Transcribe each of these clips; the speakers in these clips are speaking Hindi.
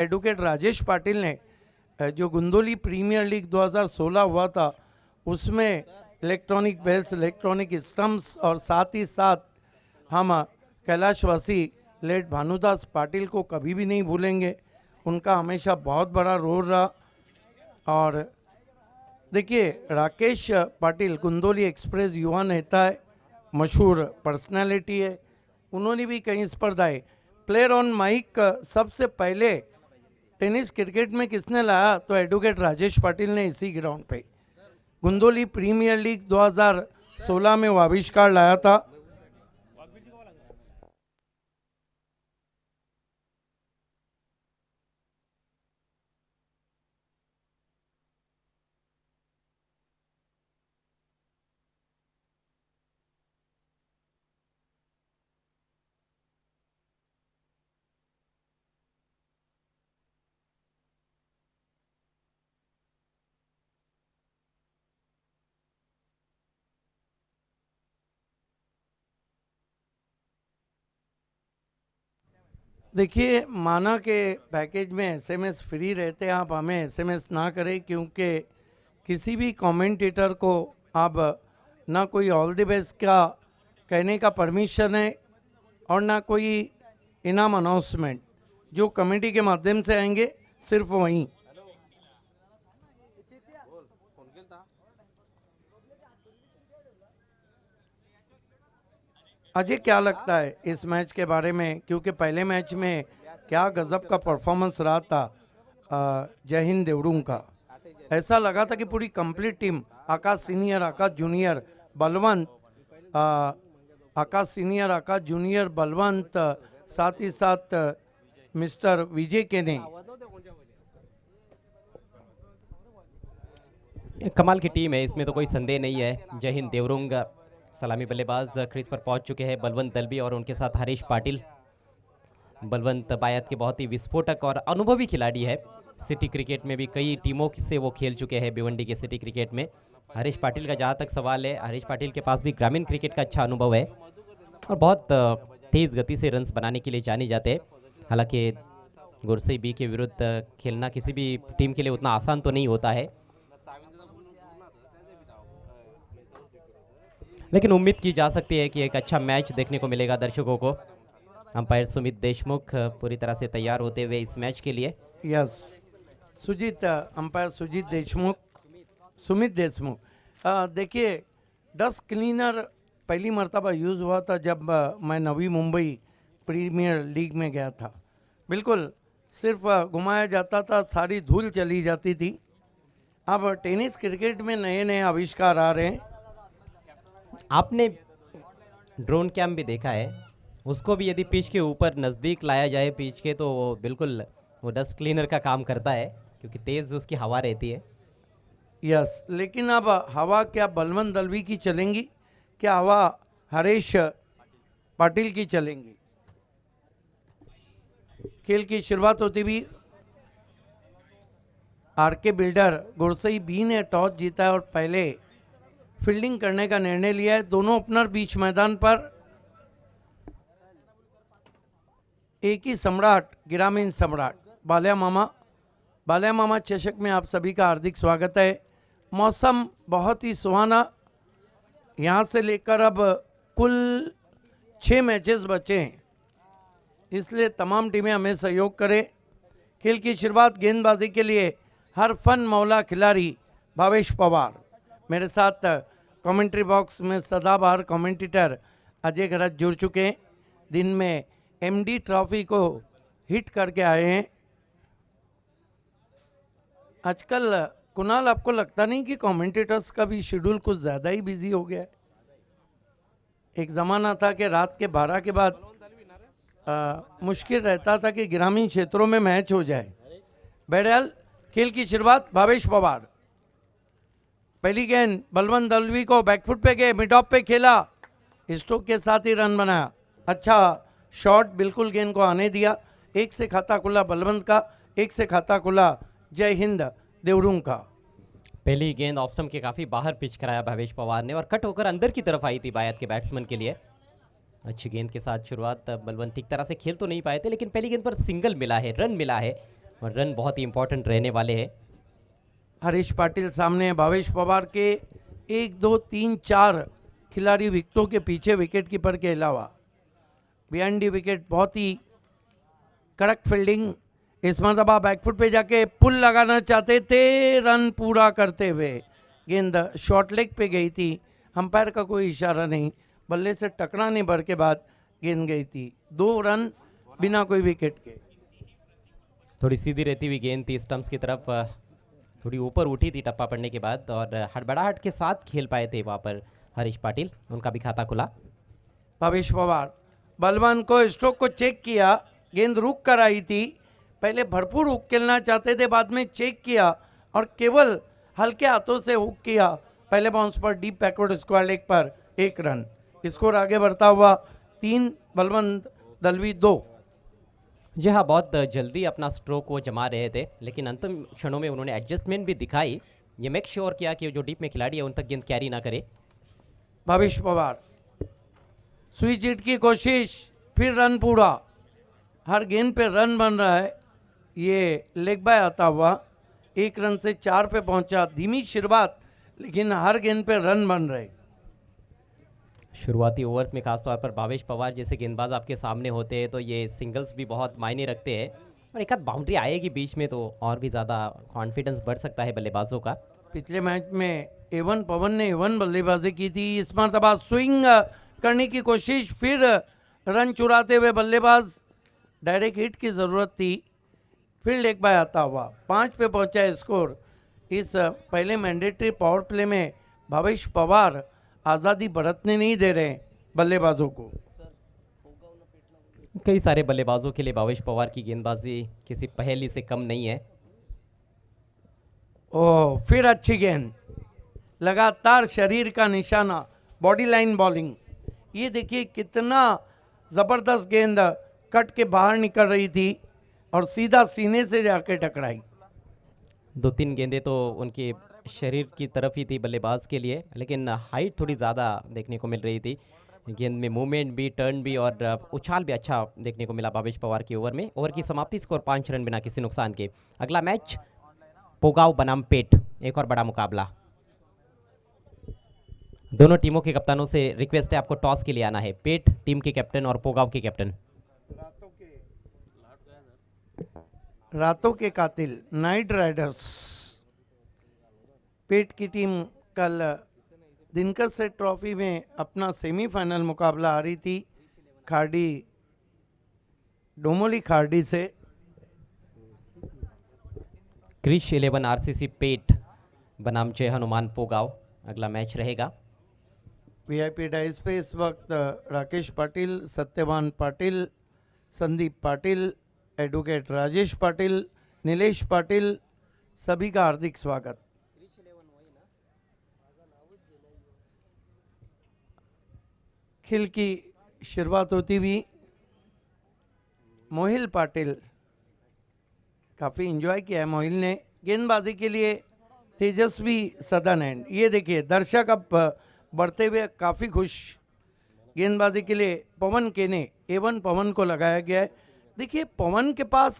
एडवोकेट राजेश पाटिल ने जो गुंदोली प्रीमियर लीग 2016 हुआ था उसमें इलेक्ट्रॉनिक बेल्स, इलेक्ट्रॉनिक स्टम्प्स और साथ ही साथ हम कैलाशवासी लेट भानुदास पाटिल को कभी भी नहीं भूलेंगे। उनका हमेशा बहुत बड़ा रोल रहा। और देखिए, राकेश पाटिल गुंदोली एक्सप्रेस युवा नेता है, मशहूर पर्सनालिटी है। उन्होंने भी कई स्पर्धाएं, प्लेयर ऑन माइक सबसे पहले टेनिस क्रिकेट में किसने लाया तो एडवोकेट राजेश पाटिल ने इसी ग्राउंड पे गुंदोली प्रीमियर लीग 2016 में वो आविष्कार लाया था। देखिए, माना के पैकेज में एसएमएस फ्री रहते हैं, आप हमें एसएमएस ना करें, क्योंकि किसी भी कमेंटेटर को आप ना कोई ऑल द बेस्ट का कहने का परमिशन है और ना कोई इनाम अनाउंसमेंट। जो कमेटी के माध्यम से आएंगे सिर्फ वहीं। अजय, क्या लगता है इस मैच के बारे में, क्योंकि पहले मैच में क्या गजब का परफॉर्मेंस रहा था जय हिंद देवरुंग का। ऐसा लगा था कि पूरी कंप्लीट टीम, आकाश सीनियर, आकाश जूनियर, बलवंत, आकाश सीनियर, आकाश जूनियर, बलवंत, साथ ही साथ मिस्टर विजय के ने कमाल की टीम है, इसमें तो कोई संदेह नहीं है। जय हिंद देवरुंग सलामी बल्लेबाज क्रीज पर पहुंच चुके हैं, बलवंत दलवी और उनके साथ हरीश पाटिल। बलवंत बायत के बहुत ही विस्फोटक और अनुभवी खिलाड़ी है। सिटी क्रिकेट में भी कई टीमों से वो खेल चुके हैं, भिवंडी के सिटी क्रिकेट में। हरीश पाटिल का जहाँ तक सवाल है, हरीश पाटिल के पास भी ग्रामीण क्रिकेट का अच्छा अनुभव है और बहुत तेज़ गति से रन्स बनाने के लिए जाने जाते हैं। हालांकि गुरसई बी के विरुद्ध खेलना किसी भी टीम के लिए उतना आसान तो नहीं होता है, लेकिन उम्मीद की जा सकती है कि एक अच्छा मैच देखने को मिलेगा दर्शकों को। अंपायर सुमित देशमुख पूरी तरह से तैयार होते हुए इस मैच के लिए। यस, सुमित देशमुख। देखिए, डस्ट क्लीनर पहली मर्तबा यूज़ हुआ था जब मैं नवी मुंबई प्रीमियर लीग में गया था। बिल्कुल सिर्फ घुमाया जाता था, सारी धूल चली जाती थी। अब टेनिस क्रिकेट में नए नए आविष्कार आ रहे हैं। आपने ड्रोन कैम भी देखा है, उसको भी यदि पिच के ऊपर नज़दीक लाया जाए पिच के, तो वो बिल्कुल वो डस्ट क्लीनर का काम करता है, क्योंकि तेज़ उसकी हवा रहती है। यस, लेकिन अब हवा क्या बलवंत दलवी की चलेंगी, क्या हवा हरीश पाटिल की चलेंगी? खेल की शुरुआत होती भी आरके बिल्डर गुरसई बी ने टॉस जीता है और पहले फील्डिंग करने का निर्णय लिया है। दोनों ओपनर बीच मैदान पर, एक ही सम्राट, ग्रामीण सम्राट बाल्या मामा चषक में आप सभी का हार्दिक स्वागत है। मौसम बहुत ही सुहाना, यहाँ से लेकर अब कुल 6 मैचेस बचे हैं, इसलिए तमाम टीमें हमें सहयोग करें। खेल की शुरुआत गेंदबाजी के लिए हरफन मौला खिलाड़ी भावेश पवार, मेरे साथ कमेंट्री बॉक्स में सदाबहार कमेंटेटर अजय गरज जुड़ चुके हैं। दिन में एमडी ट्रॉफी को हिट करके आए हैं। आजकल कुणाल, आपको लगता नहीं कि कमेंटेटर्स का भी शेड्यूल कुछ ज़्यादा ही बिजी हो गया है? एक ज़माना था कि रात के 12 के बाद मुश्किल रहता था कि ग्रामीण क्षेत्रों में मैच हो जाए। बहरहाल खेल की शुरुआत भावेश पवार, पहली गेंद बलवंत दलवी को बैकफुट पे गए, मिड ऑफ पे खेला, स्ट्रोक के साथ ही रन बनाया। अच्छा शॉट, बिल्कुल गेंद को आने दिया। एक से खाता खुला बलवंत का, एक से खाता खुला जय हिंद देवरुंग का। पहली गेंद ऑफ स्टंप के काफ़ी बाहर पिच कराया भावेश पवार ने और कट होकर अंदर की तरफ आई थी बायत के बैट्समैन के लिए। अच्छी गेंद के साथ शुरुआत, बलवंत ठीक तरह से खेल तो नहीं पाए थे, लेकिन पहली गेंद पर सिंगल मिला है, रन मिला है। और रन बहुत ही इंपॉर्टेंट रहने वाले हैं। हरीश पाटिल सामने हैं, भावेश पवार के 1 2 3 4 खिलाड़ी विकेटों के पीछे विकेट कीपर के अलावा। बिहाइंड दी विकेट बहुत ही कड़क फील्डिंग। इस मरतबा बैकफुट पे जाके पुल लगाना चाहते थे, रन पूरा करते हुए गेंद शॉर्ट लेग पे गई थी। अंपायर का कोई इशारा नहीं, बल्ले से टकराने भर के बाद गेंद गई थी। 2 रन बिना कोई विकेट के। थोड़ी सीधी रहती हुई गेंद थी स्टंप्स की तरफ, थोड़ी ऊपर उठी थी टप्पा पड़ने के बाद, और हड़बड़ाहट के साथ खेल पाए थे वहाँ पर हरीश पाटिल, उनका भी खाता खुला। भावेश पवार बलवान को स्ट्रोक को चेक किया, गेंद रुक कर आई थी। पहले भरपूर हुक खेलना चाहते थे, बाद में चेक किया और केवल हल्के हाथों से हुक किया। पहले बाउंस पर डीप बैकवर्ड स्क्वायर लेग पर 1 रन। स्कोर आगे बढ़ता हुआ 3 बलवंत दलवी 2। जी हाँ, बहुत जल्दी अपना स्ट्रोक वो जमा रहे थे, लेकिन अंतिम क्षणों में उन्होंने एडजस्टमेंट भी दिखाई, ये मेक श्योर किया कि जो डीप में खिलाड़ी है उन तक गेंद कैरी ना करे। भावेश पवार स्विच हिट की कोशिश, फिर रन पूरा। हर गेंद पे रन बन रहा है। ये लेग बाय आता हुआ 1 रन से 4 पे पहुंचा। धीमी शुरुआत, लेकिन हर गेंद पे रन बन रहे। शुरुआती ओवर्स में खासतौर पर भावेश पवार जैसे गेंदबाज आपके सामने होते हैं तो ये सिंगल्स भी बहुत मायने रखते हैं, और एक आध बाउंड्री आएगी बीच में तो और भी ज़्यादा कॉन्फिडेंस बढ़ सकता है बल्लेबाजों का। पिछले मैच में एवन पवन ने एवन बल्लेबाजी की थी। इस मरतबा स्विंग करने की कोशिश, फिर रन चुराते हुए बल्लेबाज। डायरेक्ट हिट की ज़रूरत थी, फिर लेग बाय आता हुआ 5 पे पहुंचा है स्कोर। इस पहले मैंडेटरी पावर प्ले में भावेश पवार आज़ादी बरतने नहीं दे रहे बल्लेबाजों को। कई सारे बल्लेबाजों के लिए भावेश पवार की गेंदबाजी किसी पहेली से कम नहीं है। ओह, फिर अच्छी गेंद, लगातार शरीर का निशाना, बॉडी लाइन बॉलिंग। ये देखिए कितना ज़बरदस्त गेंद कट के बाहर निकल रही थी और सीधा सीने से जाके टकराई। 2-3 गेंदें तो उनके शरीर की तरफ ही थी बल्लेबाज के लिए, लेकिन हाइट थोड़ी ज़्यादा देखने को मिल रही थी। गेंद में मूवमेंट भी, टर्न भी और उछाल भी अच्छा देखने को मिला भावेश पवार की ओवर में। ओवर की समाप्ति, स्कोर 5 रन बिना किसी नुकसान के। अगला मैच पोगाव बनाम पेट, एक और बड़ा मुकाबला। दोनों टीमों के कप्तानों से रिक्वेस्ट है आपको टॉस के लिए आना है। पेट टीम के कैप्टन और पोगाव के कैप्टन। रातों के कातिल नाइट राइडर्स पेट की टीम कल दिनकर सेठ ट्रॉफी में अपना सेमीफाइनल मुकाबला हारी थी खाड़ी डोमोली खाड़ी से। क्रिश 11 आरसीसी पेट बनाम जय हनुमान पोगाव अगला मैच रहेगा। वीआईपी डाइस पे इस वक्त राकेश पाटिल, सत्यवान पाटिल, संदीप पाटिल, एडवोकेट राजेश पाटिल, नीलेश पाटिल, सभी का हार्दिक स्वागत। खेल की शुरुआत होती हुई मोहिल पाटिल, काफ़ी एंजॉय किया है मोहिल ने गेंदबाजी के लिए। तेजस्वी सदन एंड ये देखिए दर्शक अब बढ़ते हुए काफ़ी खुश। गेंदबाजी के लिए पवन केने, एवन पवन को लगाया गया है। देखिए पवन के पास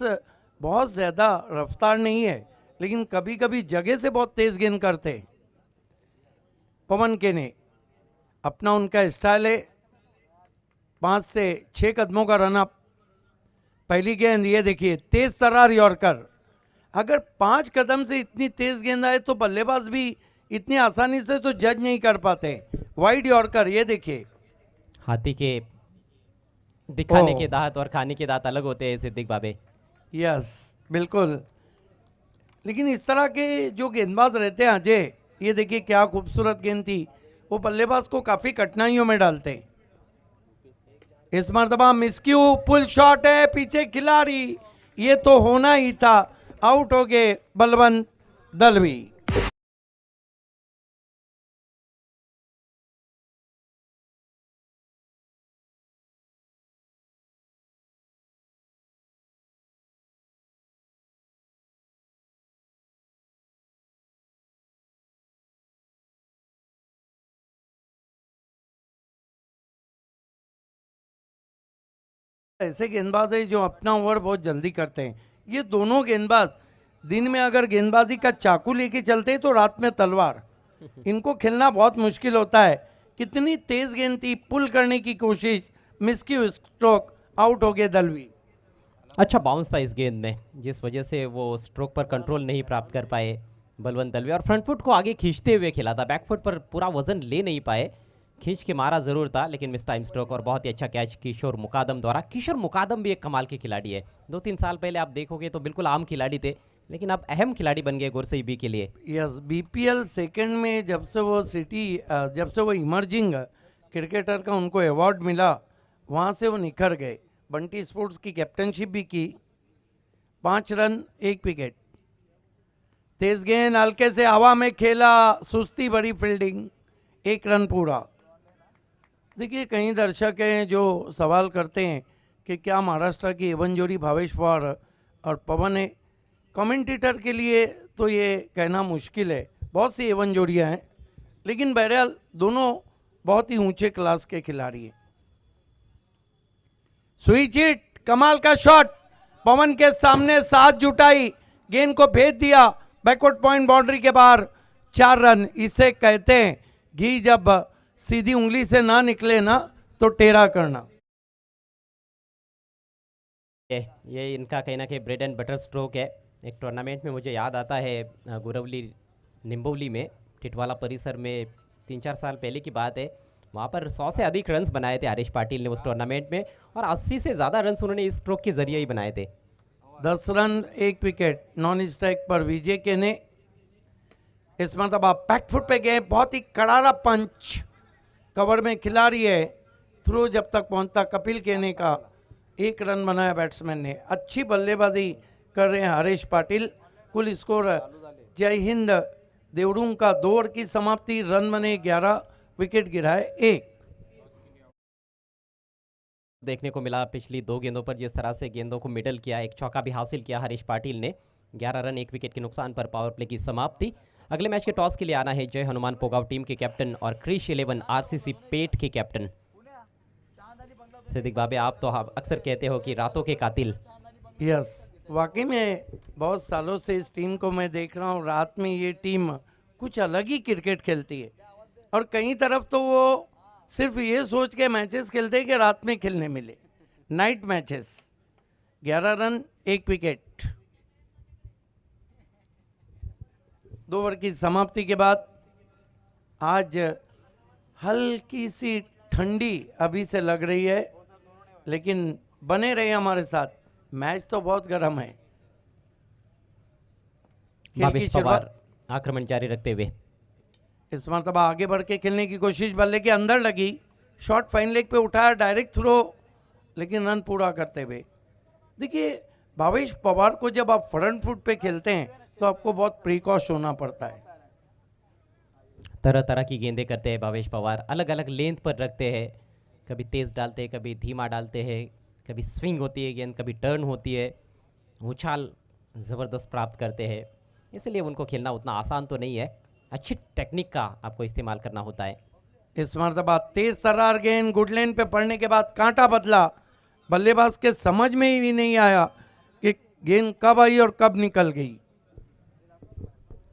बहुत ज़्यादा रफ्तार नहीं है, लेकिन कभी कभी जगह से बहुत तेज़ गेंद करते हैं पवन केने। अपना उनका स्टाइल है। 5 से 6 कदमों का रन अप। पहली गेंद ये देखिए तेज तरार यॉर्कर। अगर 5 कदम से इतनी तेज गेंद आए तो बल्लेबाज भी इतनी आसानी से तो जज नहीं कर पाते। वाइड यॉर्कर, ये देखिए। हाथी के दिखाने के दांत और खाने के दांत अलग होते हैं सिद्दीक बाबे। यस बिल्कुल, लेकिन इस तरह के जो गेंदबाज रहते हैं अजय, ये देखिए क्या खूबसूरत गेंद थी, वो बल्लेबाज को काफ़ी कठिनाइयों में डालते हैं। इस मरतबा मिसक्यू, पुल शॉट है, पीछे खिलाड़ी, ये तो होना ही था। आउट हो गए बलवंत दलवी। ऐसे गेंदबाज है जो अपना ओवर बहुत जल्दी करते हैं। ये दोनों गेंदबाज दिन में अगर गेंदबाजी का चाकू लेके चलते तो रात में तलवार। इनको खेलना बहुत मुश्किल होता है। कितनी तेज गेंद थी, पुल करने की कोशिश, मिस की स्ट्रोक, आउट हो गए दलवी। अच्छा बाउंस था इस गेंद में, जिस वजह से वो स्ट्रोक पर कंट्रोल नहीं प्राप्त कर पाए बलवंत दलवी, और फ्रंट फुट को आगे खींचते हुए खेला था, बैक फुट पर पूरा वजन ले नहीं पाए, खींच के मारा जरूर था लेकिन मिस टाइम स्ट्रोक। और बहुत ही अच्छा कैच किशोर मुकादम द्वारा। किशोर मुकादम भी एक कमाल के खिलाड़ी है। 2-3 साल पहले आप देखोगे तो बिल्कुल आम खिलाड़ी थे, लेकिन अब अहम खिलाड़ी बन गए गुरसई बी के लिए। यस, बीपीएल सेकंड में जब से वो इमर्जिंग क्रिकेटर का उनको अवार्ड मिला, वहाँ से वो निखर गए। बंटी स्पोर्ट्स की कैप्टनशिप भी की। 5 रन 1 विकेट। तेज गेंद हल्के से हवा में खेला, सुस्ती भरी फील्डिंग, 1 रन पूरा। देखिए कई दर्शक हैं जो सवाल करते हैं कि क्या महाराष्ट्र की एवन जोड़ी भावेश पवार और पवन है। कमेंटेटर के लिए तो ये कहना मुश्किल है, बहुत सी एवन जोड़ियाँ हैं, लेकिन बहरहाल दोनों बहुत ही ऊंचे क्लास के खिलाड़ी हैं। स्विच हिट, कमाल का शॉट, पवन के सामने साथ जुटाई, गेंद को भेज दिया बैकवर्ड पॉइंट बाउंड्री के बाहर, 4 रन। इसे कहते हैं घी जब सीधी उंगली से ना निकले ना तो टेढ़ा करना। ये इनका कहीं ना कहीं ब्रेड एंड बटर स्ट्रोक है। एक टूर्नामेंट में मुझे याद आता है गुरवली निम्बोली में टिटवाला परिसर में 3-4 साल पहले की बात है। वहाँ पर 100 से अधिक रन्स बनाए थे हरीश पाटिल ने उस टूर्नामेंट में, और 80 से ज़्यादा रन्स उन्होंने इस स्ट्रोक के जरिए ही बनाए थे। 10 रन 1 विकेट नॉन स्ट्राइक पर विजय के ने। इस मरतबा बैक फुट पे गए, बहुत ही करारा पंच, कवर में खिलाड़ी है, थ्रो जब तक पहुंचता कपिल केने का, 1 रन बनाया बैट्समैन ने। अच्छी बल्लेबाजी कर रहे हैं हरीश पाटिल। कुल स्कोर जय हिंद देवरुंग का 2 ओवर की समाप्ति, रन बने 11, विकेट गिराए 1। देखने को मिला पिछली 2 गेंदों पर जिस तरह से गेंदों को मिडल किया, एक चौका भी हासिल किया हरीश पाटिल ने। 11 रन 1 विकेट के नुकसान पर पावर प्ले की समाप्ति। अगले मैच के टॉस के लिए आना है जय हनुमान पोगाव टीम के कैप्टन और क्रिश 11 आरसीसी पेट के कैप्टन सिद्दीक बाबे। आप तो अक्सर कहते हो कि रातों के कातिल। यस, वाकई में बहुत सालों से इस टीम को मैं देख रहा हूँ। रात में ये टीम कुछ अलग ही क्रिकेट खेलती है, और कई तरफ तो वो सिर्फ ये सोच के मैचेस खेलते हैं कि रात में खेलने मिले, night matches. 11 run 1 wicket. 2 over की समाप्ति के बाद आज हल्की सी ठंडी अभी से लग रही है, लेकिन बने रहे हमारे साथ, मैच तो बहुत गर्म है। भावेश पवार आक्रमण जारी रखते हुए इस मरतबा आगे बढ़ के खेलने की कोशिश, बल्ले के अंदर लगी, शॉट फाइन लेग पे उठाया, डायरेक्ट थ्रो, लेकिन रन पूरा करते हुए। देखिए भावेश पवार को जब आप फ्रंट फुट पे खेलते हैं तो आपको बहुत प्रिकॉश होना पड़ता है। तरह तरह की गेंदें करते हैं भावेश पवार, अलग अलग लेंथ पर रखते हैं, कभी तेज डालते हैं, कभी धीमा डालते हैं, कभी स्विंग होती है गेंद, कभी टर्न होती है, उछाल ज़बरदस्त प्राप्त करते हैं। इसलिए उनको खेलना उतना आसान तो नहीं है, अच्छी टेक्निक का आपको इस्तेमाल करना होता है। इस मरतबा तेज तर्रार गेंद गुड लेन पे पड़ने के बाद कांटा बदला, बल्लेबाज के समझ में ही नहीं आया कि गेंद कब आई और कब निकल गई।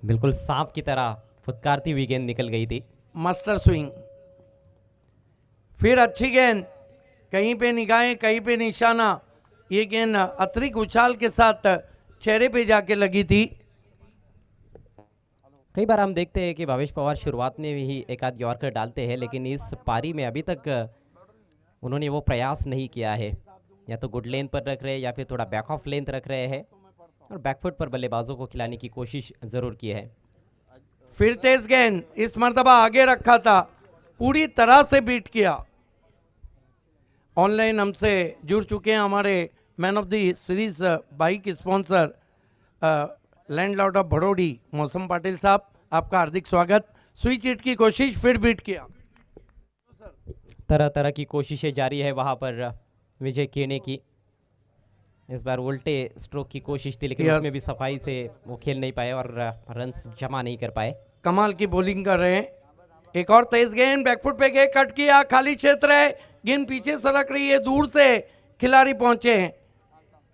बिल्कुल सांप की तरह फुटकारती हुई गेंद निकल गई थी। मास्टर स्विंग, फिर अच्छी गेंद, कहीं पे निगाहें कहीं पे निशाना। ये गेंद अतिरिक्त उछाल के साथ चेहरे पे जाके लगी थी। कई बार हम देखते हैं कि भावेश पवार शुरुआत में ही एक आध यॉर्कर डालते हैं, लेकिन इस पारी में अभी तक उन्होंने वो प्रयास नहीं किया है। या तो गुड लेंथ पर रख रहे हैं या फिर थोड़ा बैक ऑफ लेंथ रख रहे हैं, और बैकफुट पर बल्लेबाजों को खिलाने की कोशिश ज़रूर की है। फिर तेज गेंद, इस मरतबा आगे रखा था, पूरी तरह से बीट किया। ऑनलाइन हमसे जुड़ चुके हैं हमारे man of the series bike sponsor landlord of Bhadodi Mausam Patil साहब, आपका हार्दिक स्वागत। स्विच हिट की कोशिश, फिर बीट किया। तरह तरह की कोशिशें जारी है वहाँ पर विजय केने की। इस बार उल्टे स्ट्रोक की कोशिश थी, लेकिन उसमें भी सफाई से वो खेल नहीं पाए और रन्स जमा नहीं कर पाए। कमाल की बॉलिंग कर रहे हैं। एक और तेज गेंद, बैकफुट पे गए, कट किया, खाली क्षेत्र है, गेंद पीछे सरक रही है, दूर से खिलाड़ी पहुंचे हैं।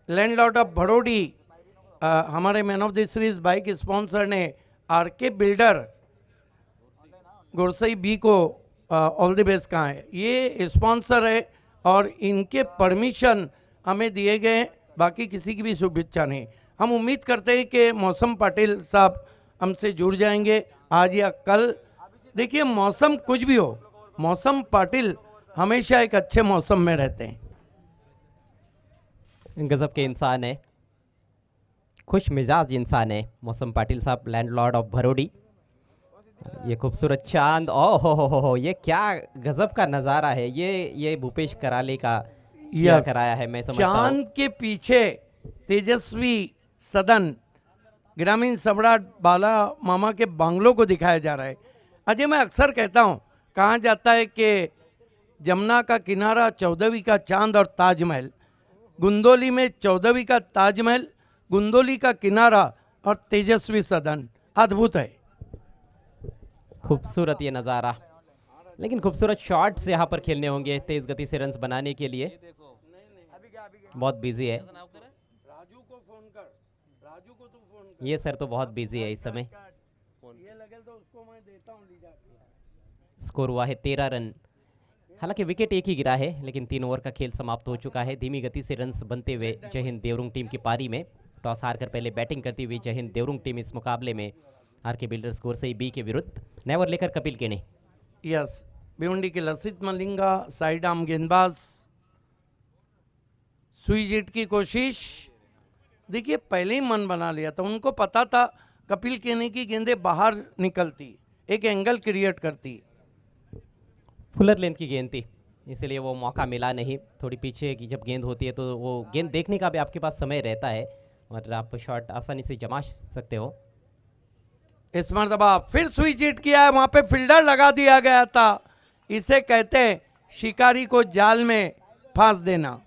लैंडलॉर्ड ऑफ भड़ोडी हमारे man of the series bike sponsor ने आरके बिल्डर गुरसई बी को ऑल द बेस्ट कहा है। ये स्पॉन्सर है और इनके परमिशन हमें दिए गए हैं, बाकी किसी की भी शुभेच्छा नहीं। हम उम्मीद करते हैं कि मौसम पाटिल साहब हमसे जुड़ जाएंगे आज या कल। देखिए मौसम कुछ भी हो, मौसम पाटिल हमेशा एक अच्छे मौसम में रहते हैं। गजब के इंसान है, खुश मिजाज इंसान है मौसम पाटिल साहब, लैंडलॉर्ड ऑफ भरोडी। ये खूबसूरत चांद, ओ हो, ये क्या गजब का नज़ारा है। ये भूपेश कराले का किया कराया है, मैं समझता हूं। चांद के पीछे तेजस्वी सदन ग्रामीण सम्राट बाला मामा के बांग्लों को दिखाया जा रहा है। अजय मैं अक्सर कहता हूँ, कहा जाता है कि जमुना का किनारा 14वीं का चांद और ताजमहल, गुंदोली में 14वीं का ताजमहल, गुंदोली का किनारा और तेजस्वी सदन, अद्भुत है। खूबसूरत ये नज़ारा, लेकिन खूबसूरत शॉट्स यहाँ पर खेलने होंगे तेज गति से रन्स बनाने के लिए। बहुत बिजी है राजू को फोन कर, राजू को तू फोन कर। ये सर तो बहुत बिजी है इस समय। ये लगे तो उसको मैं देता हूँ लीजा। स्कोर हुआ है 13 रन। हालांकि विकेट एक ही गिरा है, लेकिन 3 ओवर का खेल समाप्त हो चुका है। धीमी गति से रन्स बनते हुए जय हिंद देवरुंग टीम की पारी में टॉस हारकर पहले बैटिंग करती हुई जय हिंद देवरुंग टीम इस मुकाबले में आरके बिल्डर्स गुरसई बी के विरुद्ध नेवर लेकर कपिल केने। यस, भिवंडी के लसित मलिंगा साइड आर्म गेंदबाज, सुई जेट की कोशिश। देखिए पहले ही मन बना लिया था, उनको पता था कपिल केने की गेंदें बाहर निकलती, एक एंगल क्रिएट करती। फुलर लेंथ की गेंद थी, इसलिए वो मौका मिला नहीं। थोड़ी पीछे की जब गेंद होती है तो वो गेंद देखने का भी आपके पास समय रहता है और आप शॉट आसानी से जमा सकते हो। इस मरतबा फिर सुई जेट किया है, वहां पे फील्डर लगा दिया गया था। इसे कहते हैं शिकारी को जाल में फांस देना।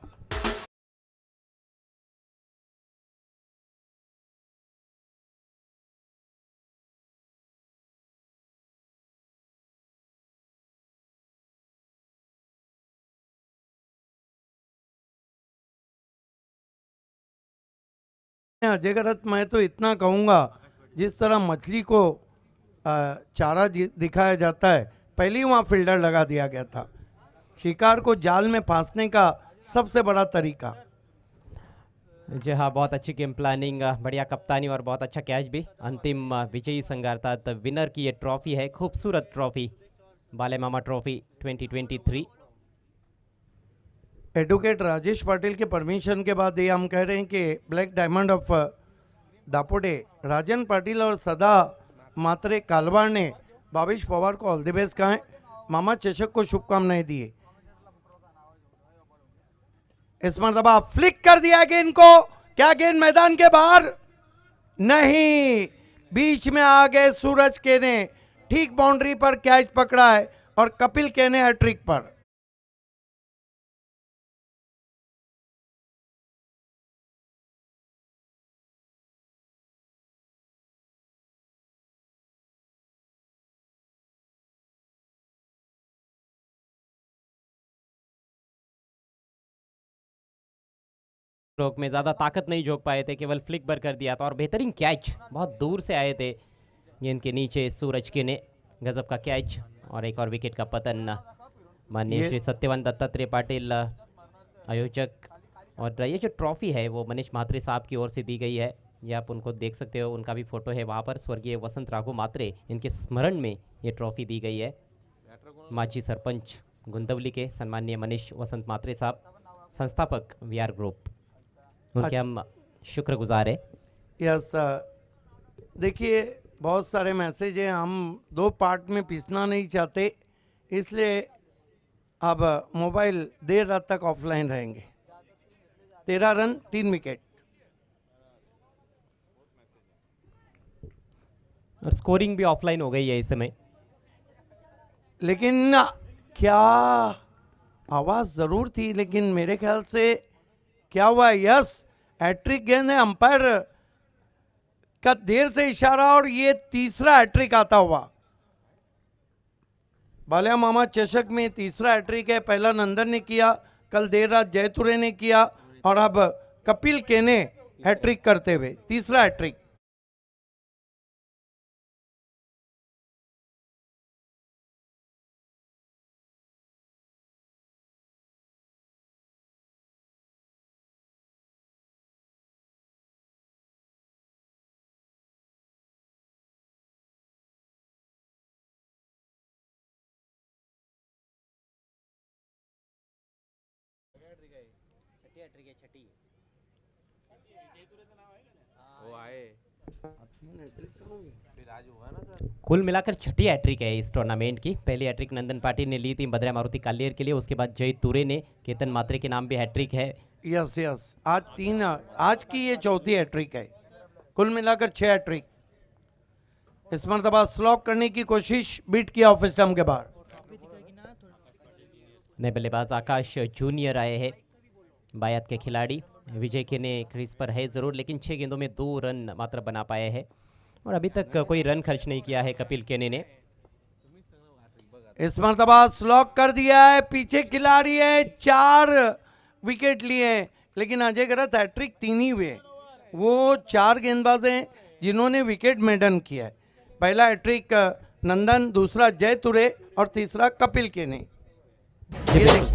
अजय गरत मैं तो इतना कहूँगा, जिस तरह मछली को चारा दिखाया जाता है, पहले ही वहाँ फील्डर लगा दिया गया था। शिकार को जाल में फांसने का सबसे बड़ा तरीका। जी हाँ, बहुत अच्छी गेम प्लानिंग, बढ़िया कप्तानी और बहुत अच्छा कैच भी। अंतिम विजयी संघ अर्थात विनर की ये ट्रॉफी है, खूबसूरत ट्रॉफी, बाले मामा ट्रॉफी 2023। एडवोकेट राजेश पाटिल के परमिशन के बाद ये हम कह रहे हैं कि ब्लैक डायमंड ऑफ दापोटे राजन पाटिल और सदा मात्रे कालवाड़ ने भावेश पवार को ऑल द बेस्ट कहा है, मामा चषक को शुभकामनाएं दिए। इस मरतबा फ्लिक कर दिया गेंद को, क्या गेंद मैदान के बाहर? नहीं, बीच में आ गए सूरज के ने, ठीक बाउंड्री पर कैच पकड़ा है और कपिल के ने हैट्रिक पर। स्ट्रोक में ज़्यादा ताकत नहीं झोंक पाए थे, केवल फ्लिक बर कर दिया था और बेहतरीन कैच, बहुत दूर से आए थे गेंद के नीचे सूरज के ने, गजब का कैच और एक और विकेट का पतन। माननीय श्री सत्यवान दत्तात्रेय पाटिल आयोजक, और ये जो ट्रॉफी है वो मनीष म्हात्रे साहब की ओर से दी गई है। ये आप उनको देख सकते हो, उनका भी फोटो है वहाँ पर। स्वर्गीय वसंत राघव म्हात्रे, इनके स्मरण में ये ट्रॉफी दी गई है। माजी सरपंच गुंदवली के सम्माननीय मनीष वसंत म्हात्रे साहब, संस्थापक वीआर ग्रुप, उनके हम शुक्रगुजार है। यस, देखिए बहुत सारे मैसेज हैं, हम 2 पार्ट में पिसना नहीं चाहते, इसलिए अब मोबाइल देर रात तक ऑफलाइन रहेंगे। 13 रन 3 विकेट। और स्कोरिंग भी ऑफलाइन हो गई है इस समय। लेकिन क्या आवाज जरूर थी, लेकिन मेरे ख्याल से क्या हुआ? यस, हैट्रिक गेंद है, अंपायर का देर से इशारा और ये तीसरा हैट्रिक आता हुआ। बालिया मामा चषक में तीसरा हैट्रिक है। पहला नंदन ने किया, कल देर रात जयतुरे ने किया और अब कपिल केने हैट्रिक करते हुए, तीसरा हैट्रिक। कुल मिलाकर छठी हैट्रिक है इस टूर्नामेंट की। पहली हैट्रिक नंदन पाटिल ने ली थी भद्रा मारुति कालियर के लिए, उसके बाद जय तुरे ने, केतन मात्रे के नाम भी हैट्रिक है। यस यस, आज की ये चौथी हैट्रिक है। कुल मिलाकर 6 हैट्रिक। इस मरतबा स्लॉक करने की कोशिश, बीट किया ऑफ स्टंप के बाहर। नए बल्लेबाज आकाश जूनियर आए हैं, बायत के खिलाड़ी। विजय के ने क्रीज पर है ज़रूर, लेकिन 6 गेंदों में 2 रन मात्र बना पाए हैं और अभी तक कोई रन खर्च नहीं किया है कपिल केने ने। इस मरतबा स्लॉक कर दिया है, पीछे खिलाड़ी है, 4 विकेट लिए हैं, लेकिन अजय गरत हैट्रिक 3 ही हुए। वो 4 गेंदबाज हैं जिन्होंने विकेट मेडन किया है। पहला हैट्रिक नंदन, दूसरा जय तुरे और तीसरा कपिल केने। ये देखिए,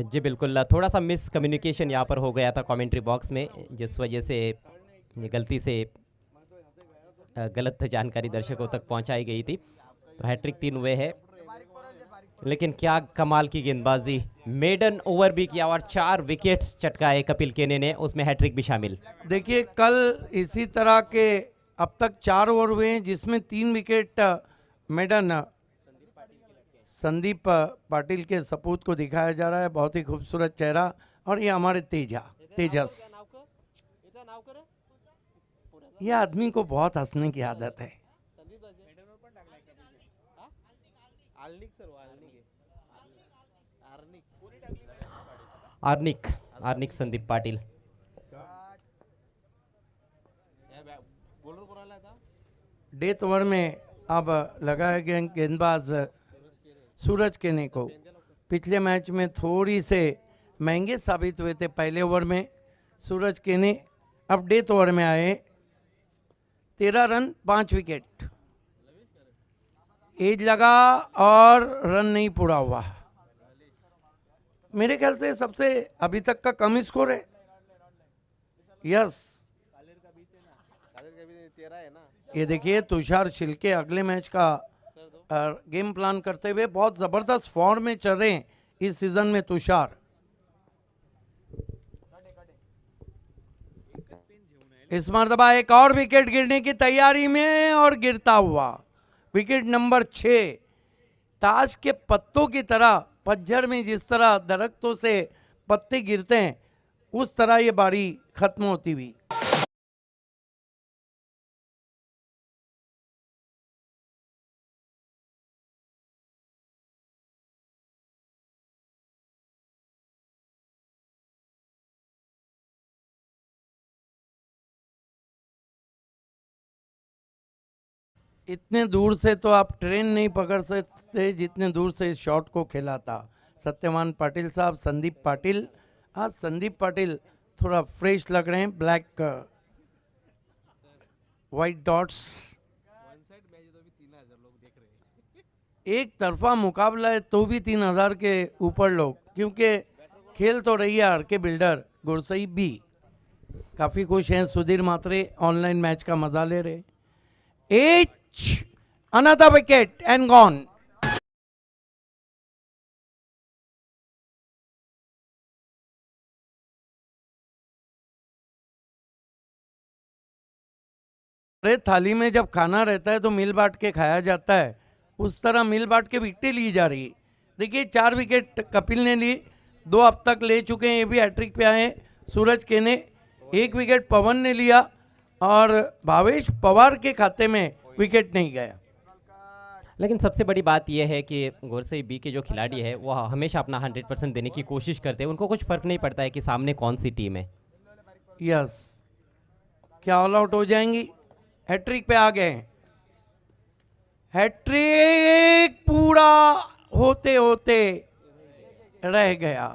जी बिल्कुल, थोड़ा सा मिस कम्युनिकेशन यहाँ पर हो गया था कमेंट्री बॉक्स में, जिस वजह से ये गलती से गलत जानकारी दर्शकों तक पहुंचाई गई थी। तो हैट्रिक 3 हुए हैं, लेकिन क्या कमाल की गेंदबाजी, मेडन ओवर भी किया और 4 विकेट्स चटकाए कपिल केने ने, उसमें हैट्रिक भी शामिल। देखिए कल इसी तरह के अब तक 4 ओवर हुए हैं जिसमें 3 विकेट मेडन संदीप पाटिल के सपूत को दिखाया जा रहा है। बहुत ही खूबसूरत चेहरा, और ये हमारे तेजस। ये आदमी को बहुत हंसने की आदत है। आर्निक संदीप पाटिल। डेथ ओवर में अब लगाए गए गेंदबाज सूरज केने को पिछले मैच में थोड़ी से महंगे साबित हुए थे पहले ओवर में। सूरज केने अब डेथ ओवर में आए, 13 रन 5 विकेट। एज लगा और रन नहीं पूरा हुआ। मेरे ख्याल से सबसे अभी तक का कम स्कोर है। यस, ये देखिए तुषार शिल्के अगले मैच का गेम प्लान करते हुए बहुत जबरदस्त फॉर्म में चल रहे हैं इस सीजन में तुषार। इस मरतबा एक और विकेट गिरने की तैयारी में और गिरता हुआ विकेट नंबर 6। ताश के पत्तों की तरह पतझड़ में जिस तरह दरख्तों से पत्ते गिरते हैं, उस तरह ये बारी खत्म होती हुई। इतने दूर से तो आप ट्रेन नहीं पकड़ सकते जितने दूर से इस शॉट को खेला था सत्यवान पाटिल साहब। संदीप पाटिल, आज संदीप पाटिल थोड़ा फ्रेश लग रहे हैं, ब्लैक वाइट डॉट्स। एक तरफा मुकाबला है तो भी 3000 के ऊपर लोग, क्योंकि खेल तो रही है आर के बिल्डर गुरसई भी। काफ़ी खुश हैं सुधीर मात्रे, ऑनलाइन मैच का मजा ले रहे। Another wicket and gone. अरे थाली में जब खाना रहता है तो मिल बांट के खाया जाता है, उस तरह मिल बांट के विकेटें ली जा रही है। देखिए 4 विकेट कपिल ने ली, 2 अब तक ले चुके हैं, ये भी हैट्रिक पे आए सूरज केने। 1 विकेट पवन ने लिया और भावेश पवार के खाते में विकेट नहीं गया। लेकिन सबसे बड़ी बात यह है कि गोरसई बी के जो खिलाड़ी है वो हमेशा अपना 100% देने की कोशिश करते हैं। उनको कुछ फर्क नहीं पड़ता है कि सामने कौन सी टीम है। यस, क्या ऑल आउट हो जाएंगी? हैट्रिक पे आ गए। हैट्रिक पूरा होते होते रह गया।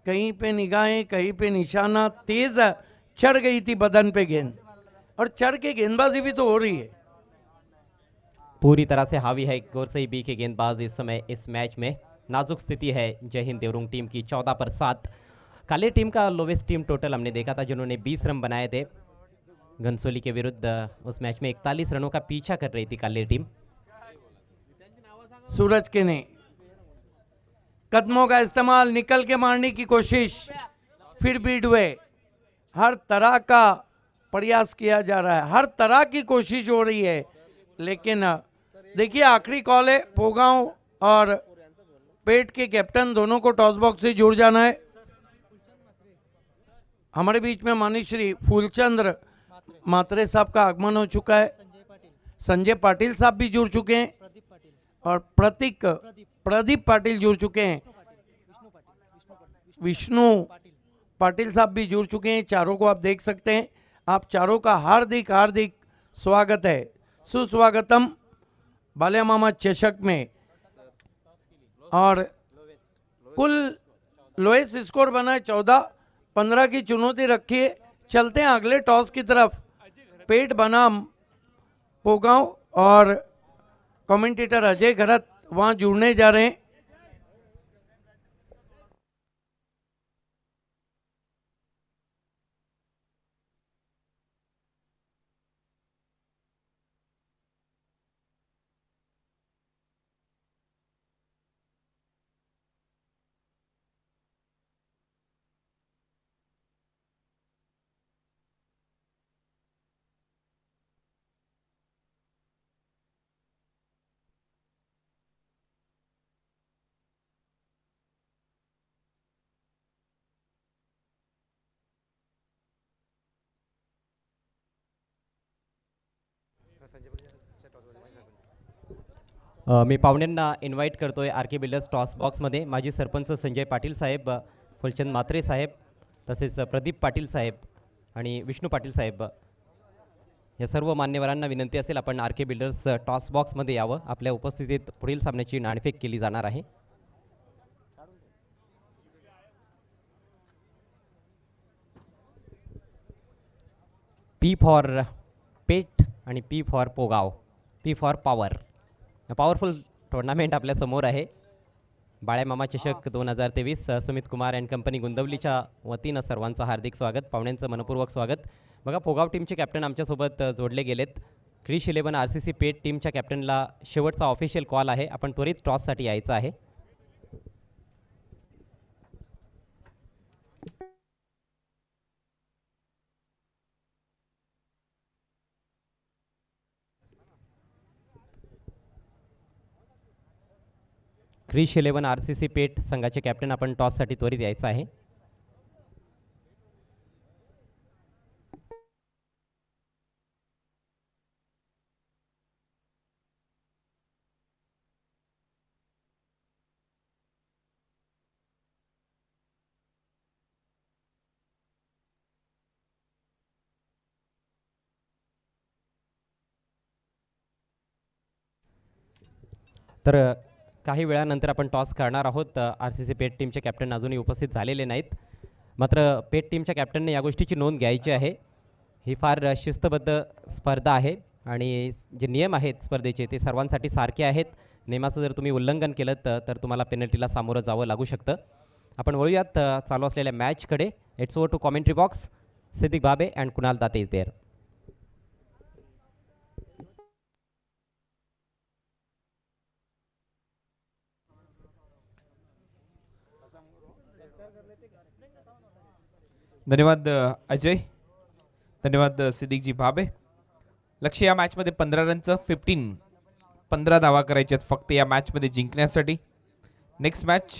कहीं पे निगाहें, कहीं पे निशाना, तेज चढ़ गई थी बदन पे गेंद, और चढ़ के गेंदबाजी भी तो हो रही है। पूरी तरह से हावी है गोरसई बी के गेंदबाज इस समय इस मैच में। नाजुक स्थिति है जय हिंद देवरुंग टीम की 14 पर 7। काले टीम का लोवेस्ट टीम टोटल हमने देखा था, जिन्होंने 20 रन बनाए थे घनसोली के विरुद्ध। उस मैच में 41 रनों का पीछा कर रही थी काले टीम। सूरज के ने कदमों का इस्तेमाल, निकल के मारने की कोशिश, फिर भी डुए। हर तरह का प्रयास किया जा रहा है, हर तरह की कोशिश हो रही है, लेकिन देखिए आखिरी कॉल है। पोगांव और पेट के कैप्टन दोनों को टॉस बॉक्स से जुड़ जाना है। हमारे बीच में माननीय श्री फूलचंद्र मात्रे साहब का आगमन हो चुका है। संजय पाटिल साहब भी जुड़ चुके हैं और प्रदीप पाटिल जुड़ चुके हैं। विष्णु पाटिल साहब भी जुड़ चुके हैं। चारों को आप देख सकते हैं। आप चारों का हार्दिक हार्दिक स्वागत है, सुस्वागतम बाल्या मामा चषक में। और कुल लोएस्ट स्कोर बना है 14-15 की चुनौती रखी है। चलते हैं अगले टॉस की तरफ। पेट बनाम पोगांव और कमेंटेटर अजय घरत वहां जुड़ने जा रहे हैं। मी पाहुण्यांना इन्व्हाइट करतोय आर के बिल्डर्स टॉस बॉक्समध्ये। माजी सरपंच संजय पाटील साहेब, फुलचंद म्हात्रे साहेब, तसेच प्रदीप पाटील साहेब आणि विष्णू पाटील साहेब, या सर्व मान्यवरांना विनंती असेल आपण आर के बिल्डर्स टॉस बॉक्समध्ये यावं। आपल्या उपस्थितीत पुढील सामन्याची नाणेफेक केली जाणार आहे। पी फॉर पेट आणि P for Pogaon, P for power. Powerful tournament आपल्या समोर आहे। बाळ्यामामा चषक 2023 सुमित कुमार अँड कंपनी गुंदवलीच्या वतीनं सर्वांचं हार्दिक स्वागत, पाहुण्यांचं मनपूर्वक स्वागत। बघा पोगाव टीमचे कॅप्टन आमच्यासोबत जोडले गेलेत। क्रिश 11 RCC पेट टीमच्या कॅप्टनला शेवटचा ऑफिशियल कॉल आहे, आपण त्वरित टॉससाठी यायचं आहे। क्रिश 11 RCC पेट संघाचे कॅप्टन आपण टॉससाठी त्वरित यायचं आहे। तर काही वेळानंतर आपण टॉस करणार आहोत। RCC पेट टीमचे कॅप्टन अजूनही उपस्थित झालेले नाहीत, मात्र पेट टीमच्या कॅप्टनने या गोष्टीची नोंद घ्यायची आहे। ही फार शिस्तबद्ध स्पर्धा आहे आणि जे नियम आहेत स्पर्धेचे ते सर्वांसाठी सारखे आहेत। नियमाचं जर तुम्ही उल्लंघन केलं तर तुम्हाला पेनल्टीला सामोरं जावं लागू शकतं। आपण वळूयात चालू असलेल्या मॅचकडे। It's over to commentary box. Siddiq Babe and Kunal Date is there. धन्यवाद अजय, धन्यवाद सिद्दीकजी भाबे। लक्ष्य या मॅचमध्ये 15 रनचं 15 धावा करायचे आहेत फक्त या मॅचमध्ये जिंकण्यासाठी। नेक्स्ट मॅच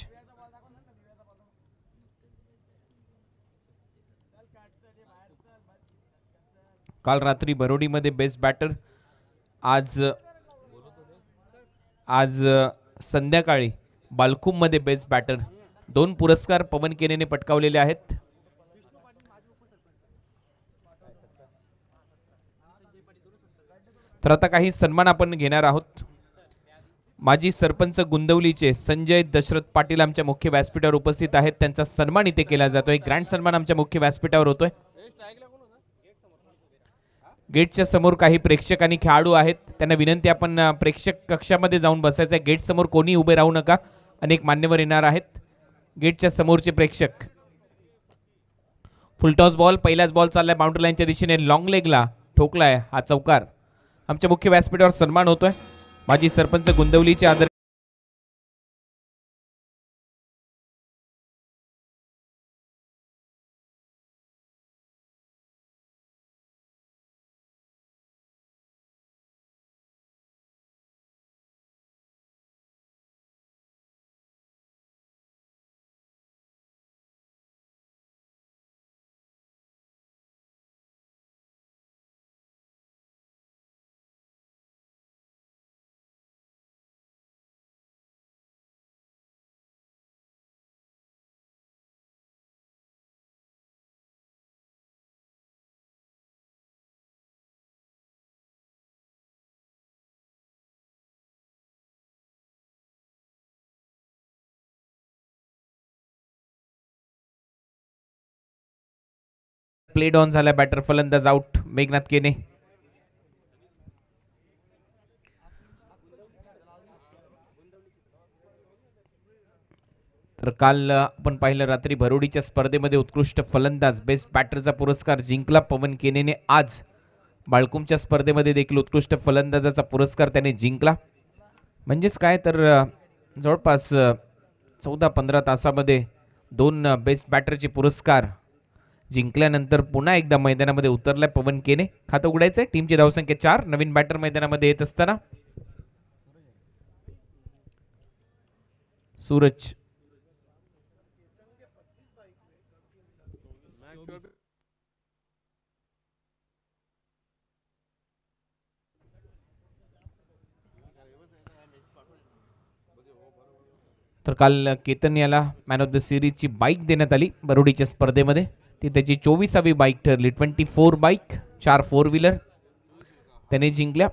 काल रात्री बरोडीमध्ये बेस्ट बॅटर, आज संध्याकाळी बालकुममध्ये बेस्ट बॅटर। 2 पुरस्कार पवन केनेने पटकावलेले आहेत। तर आता काही सन्मान आपण घेणार आहोत. माजी सरपंच गुंदवलीचे संजय दशरथ पाटील आमच्या मुख्य व्यासपीठावर उपस्थित आहेत. त्यांचा सन्मान इथे केला जातोय. ग्रँड सन्मान आमच्या मुख्य व्यासपीठावर होतोय. गेटच्या समोर काही प्रेक्षक आणि खेळाडू आहेत. त्यांना विनंती, आपण प्रेक्षक कक्षामध्ये जाऊन बसायचं आहे. गेट समोर कोणी उभे राहू नका. अनेक मान्यवर येणार आहेत. गेटच्या समोरचे प्रेक्षक. फुलटॉस बॉल, पहिलाच बॉल चाललाय बाउंड्री लाईनच्या दिशेने, लॉंग लेगला ठोकलाय हा चौकार. आमच्या मुख्य व्यासपीठावर सन्मान होतोय. माजी सरपंच गुंदवलीचे आदर प्लेड ऑन झाला. बॅटर फलंदाज आउट, मेघनाथ केने. तर काल आपण पाहिलं रात्री भरोडीच्या स्पर्धेमध्ये उत्कृष्ट फलंदाज बेस्ट बॅटरचा पुरस्कार जिंकला पवन केनेने. आज बाळकुमच्या स्पर्धेमध्ये देखील उत्कृष्ट फलंदाजाचा पुरस्कार त्याने जिंकला. म्हणजेच काय तर जवळपास 14-15 तासामध्ये 2 बेस्ट बॅटरचे पुरस्कार जिंकल्यानंतर पुन्हा एकदा मैदानामध्ये उतरलाय पवन केने. खातं उघडायचंय. टीमची धावसंख्या 4. नवीन बॅटर मैदानामध्ये येत असताना सूरज. तर काल केतन याला मॅन ऑफ द सिरीजची बाईक देण्यात आली बरोडीच्या स्पर्धेमध्ये. ती त्याची 24वी बाईक ठरली. 24 बाईक, 4 4 व्हीलर त्याने जिंकल्या.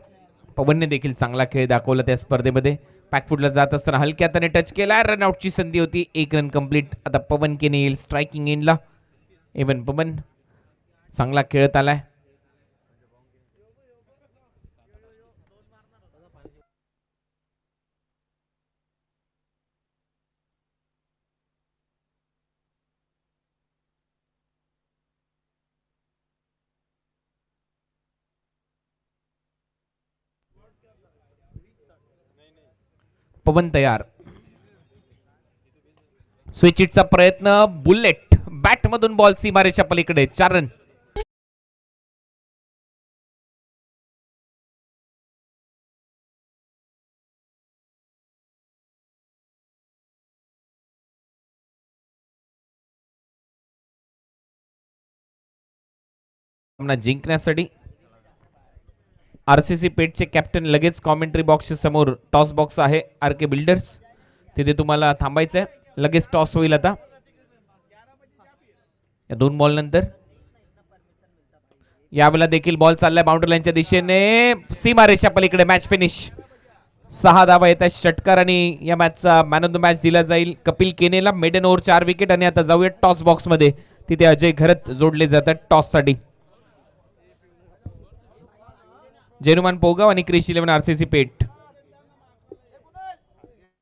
पवनने देखील चांगला खेळ दाखवला त्या स्पर्धेमध्ये. पॅकफुटला जात असताना हलक्या हाताने टच केला. रनआउटची संधी होती. 1 रन कंप्लीट. आता पवन केने येईल स्ट्रायकिंग एंडला. एवन पवन चांगला खेळत आलाय. पवन तयार. स्विच हिटचा प्रयत्न. बुलेट बॅट मधून बॉल सीमारेच्या पलीकडे. 4 रन. जिंकण्यासाठी आरसीसी पेटचे कॅप्टन लगेच कॉमेंट्री बॉक्सच्या समोर टॉस बॉक्स आहे आर के बिल्डर्स, तिथे तुम्हाला थांबायचंय. लगेच टॉस होईल आता या 2 बॉल नंतर. यावेळेला देखील बॉल चाललाय बाउंड्री लाईनच्या दिशेने. सीमारेषा पलीकडे. Match finish. 6 धावा येतात. षटकार आणि या मॅचचा मॅन ऑफ द मॅच दिला जाईल कपिल केनेला. Maiden over 4 wicket. आणि आता जाऊया टॉस बॉक्स मध्ये. तिथे अजय घरत जोडले जातात टॉस साठी. जेनुमान पोगाव आणि क्रिश 11 आरसीसी पेट.